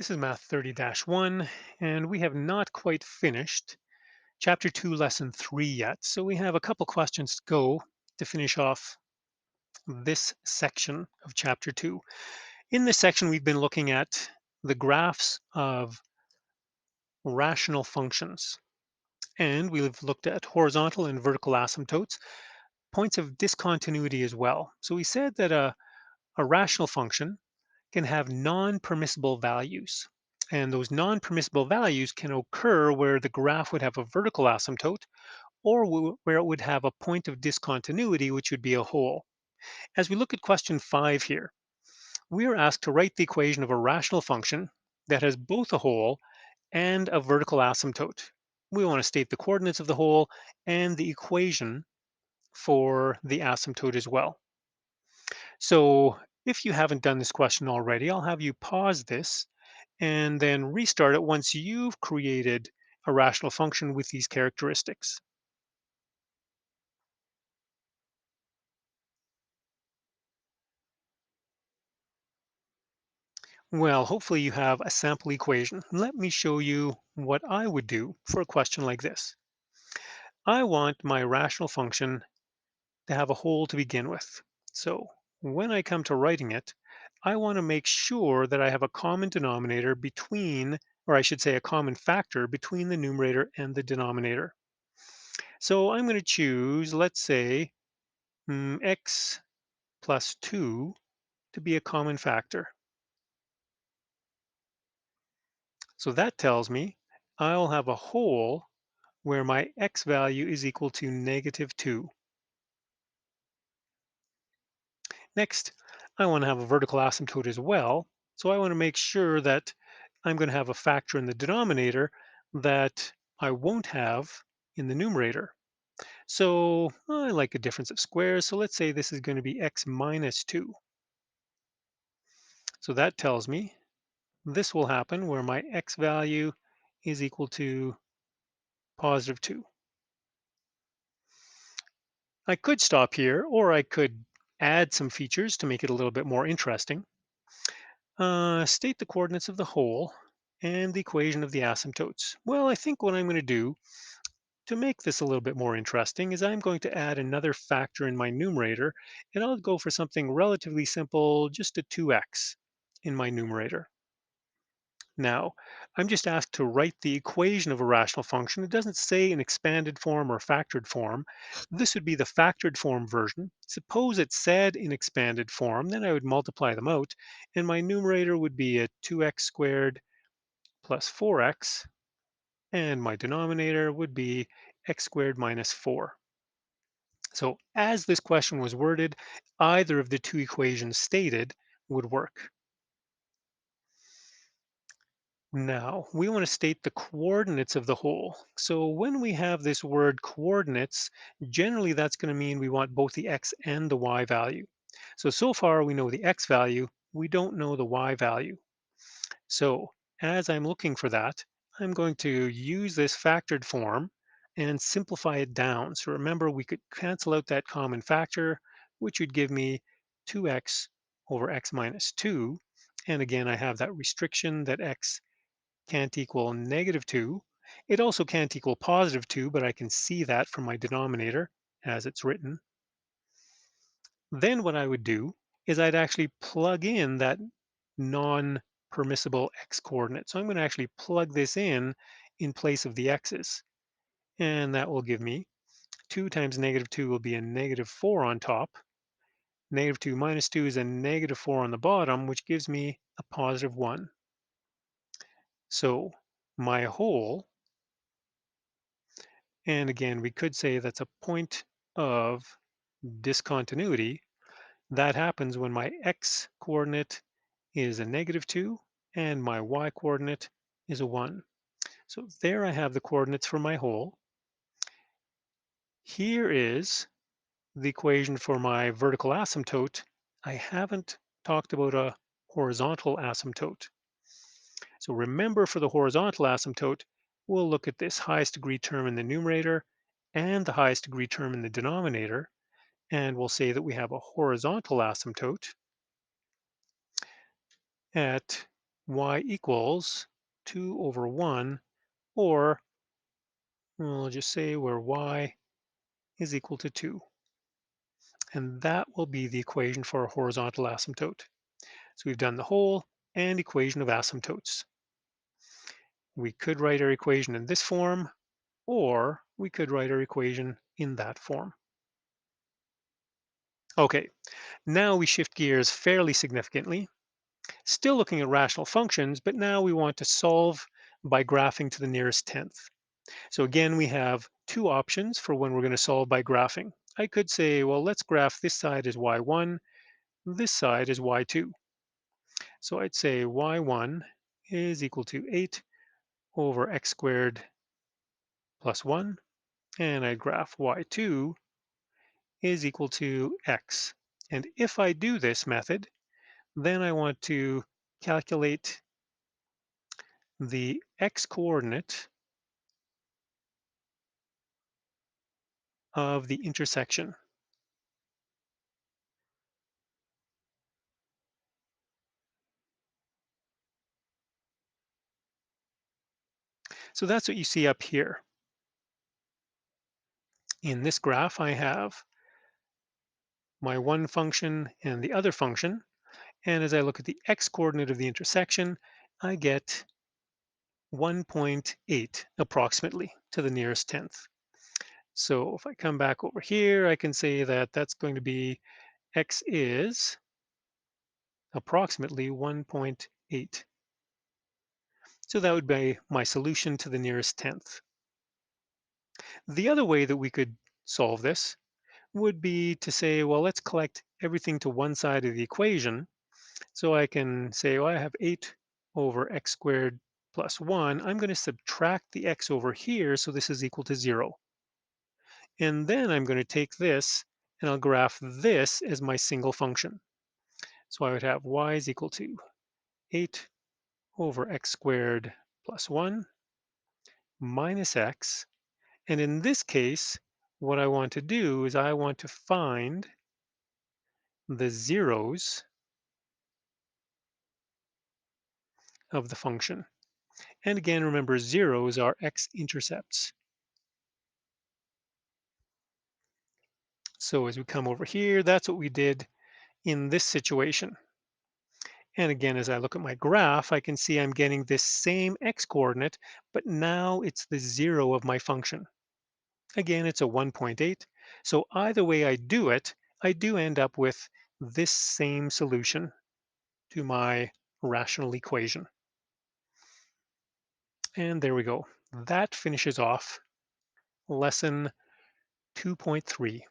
This is Math 30-1, and we have not quite finished Chapter 2, Lesson 3 yet. So we have a couple questions to go to finish off this section of Chapter 2. In this section, we've been looking at the graphs of rational functions, and we've looked at horizontal and vertical asymptotes, points of discontinuity as well. So we said that a rational function can have non-permissible values. And those non-permissible values can occur where the graph would have a vertical asymptote or where it would have a point of discontinuity, which would be a hole. As we look at question 5 here, we are asked to write the equation of a rational function that has both a hole and a vertical asymptote. We want to state the coordinates of the hole and the equation for the asymptote as well. So if you haven't done this question already, I'll have you pause this and then restart it once you've created a rational function with these characteristics. Well, hopefully you have a sample equation. Let me show you what I would do for a question like this. I want my rational function to have a hole to begin with. So when I come to writing it, I want to make sure that I have a common denominator between, or I should say a common factor between the numerator and the denominator. So I'm going to choose, let's say, x plus 2 to be a common factor. So that tells me I'll have a hole where my x value is equal to negative 2. Next, I want to have a vertical asymptote as well. So I want to make sure that I'm going to have a factor in the denominator that I won't have in the numerator. So I like a difference of squares. So let's say this is going to be x minus 2. So that tells me this will happen where my x value is equal to positive 2. I could stop here, or I could add some features to make it a little bit more interesting. State the coordinates of the hole and the equation of the asymptotes. Well, I think what I'm going to do to make this a little bit more interesting is I'm going to add another factor in my numerator, and I'll go for something relatively simple, just a 2x in my numerator. Now, I'm just asked to write the equation of a rational function. It doesn't say in expanded form or factored form. This would be the factored form version. Suppose it said in expanded form, then I would multiply them out, and my numerator would be a 2x squared plus 4x, and my denominator would be x squared minus 4. So as this question was worded, either of the two equations stated would work. Now, we want to state the coordinates of the hole. So when we have this word coordinates, generally that's going to mean we want both the x and the y value. So far we know the x value, we don't know the y value. So as I'm looking for that, I'm going to use this factored form and simplify it down. So remember, we could cancel out that common factor, which would give me 2x over x minus 2. And again, I have that restriction that x can't equal negative 2. It also can't equal positive 2, but I can see that from my denominator as it's written. Then what I would do is I'd actually plug in that non-permissible x coordinate. So I'm going to actually plug this in place of the x's. And that will give me 2 times negative 2 will be a negative 4 on top. Negative 2 minus 2 is a negative 4 on the bottom, which gives me a positive 1. So my hole, and again, we could say that's a point of discontinuity. That happens when my x coordinate is a negative 2 and my y coordinate is a 1. So there I have the coordinates for my hole. Here is the equation for my vertical asymptote. I haven't talked about a horizontal asymptote. So remember, for the horizontal asymptote, we'll look at this highest degree term in the numerator and the highest degree term in the denominator, and we'll say that we have a horizontal asymptote at y equals 2 over 1, or we'll just say where y is equal to 2. And that will be the equation for a horizontal asymptote. So we've done the whole and equation of asymptotes. We could write our equation in this form, or we could write our equation in that form. Okay, now we shift gears fairly significantly, still looking at rational functions, but now we want to solve by graphing to the nearest tenth. So again, we have two options for when we're going to solve by graphing. I could say, well, let's graph this side as y1, this side is y2. So I'd say y1 is equal to 8 over x squared plus 1, and I'd graph y2 is equal to x. And if I do this method, then I want to calculate the x coordinate of the intersection. So that's what you see up here. In this graph, I have my one function and the other function. And as I look at the x coordinate of the intersection, I get 1.8 approximately to the nearest tenth. So if I come back over here, I can say that that's going to be x is approximately 1.8. So that would be my solution to the nearest tenth. The other way that we could solve this would be to say, well, let's collect everything to one side of the equation. So I can say, well, I have 8 over x squared plus 1. I'm going to subtract the x over here, so this is equal to 0. And then I'm going to take this and I'll graph this as my single function. So I would have y is equal to 8 over x squared plus 1 minus x. And in this case, what I want to do is I want to find the zeros of the function. And again, remember, zeros are x-intercepts. So as we come over here, that's what we did in this situation. And again, as I look at my graph, I can see I'm getting this same x-coordinate, but now it's the zero of my function. Again, it's a 1.8. So either way I do it, I do end up with this same solution to my rational equation. And there we go. That finishes off lesson 2.3.